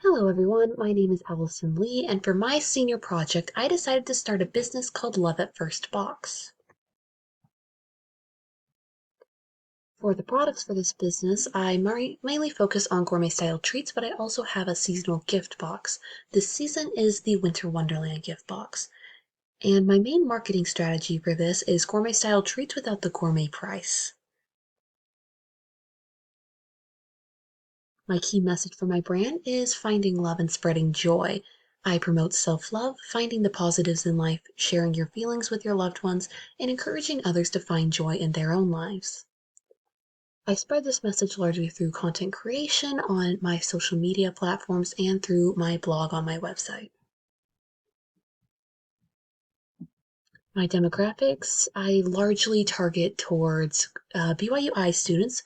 Hello everyone, my name is Allison Lee, and for my senior project, I decided to start a business called Love at First Box. For the products for this business, I mainly focus on gourmet style treats, but I also have a seasonal gift box. This season is the Winter Wonderland gift box. And my main marketing strategy for this is gourmet style treats without the gourmet price. My key message for my brand is finding love and spreading joy. I promote self love, finding the positives in life, sharing your feelings with your loved ones, and encouraging others to find joy in their own lives. I spread this message largely through content creation on my social media platforms and through my blog on my website. My demographics, I largely target towards BYUI students,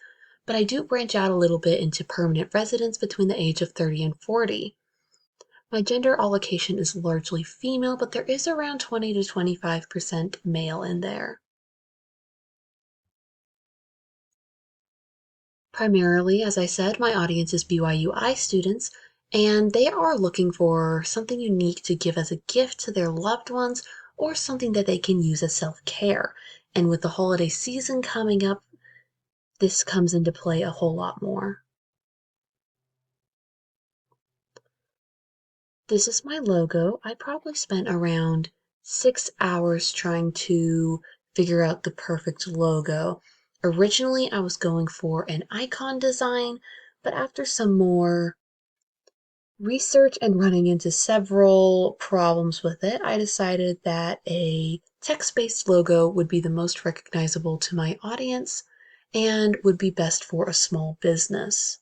but I do branch out a little bit into permanent residents between the age of 30 and 40. My gender allocation is largely female, but there is around 20 to 25% male in there. Primarily, as I said, my audience is BYUI students, and they are looking for something unique to give as a gift to their loved ones or something that they can use as self care. And with the holiday season coming up, this comes into play a whole lot more. This is my logo. I probably spent around 6 hours trying to figure out the perfect logo. Originally, I was going for an icon design, but after some more research and running into several problems with it, I decided that a text-based logo would be the most recognizable to my audience and would be best for a small business.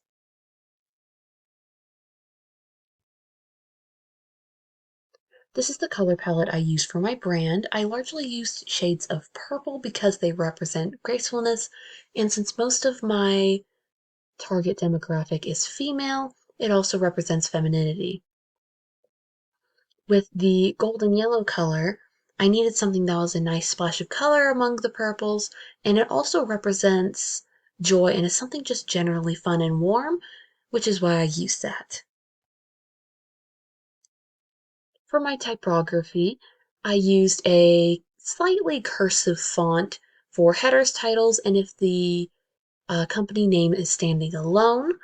This is the color palette I use for my brand. I largely use shades of purple because they represent gracefulness, and since most of my target demographic is female, it also represents femininity. With the golden yellow color, I needed something that was a nice splash of color among the purples, and it also represents joy and is something just generally fun and warm, which is why I used that. For my typography, I used a slightly cursive font for headers, titles, and if the company name is standing alone.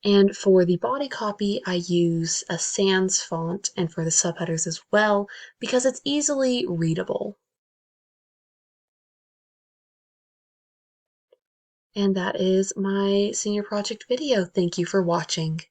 And for the body copy, I use a sans font, and for the subheaders as well, because it's easily readable. And that is my senior project video. Thank you for watching.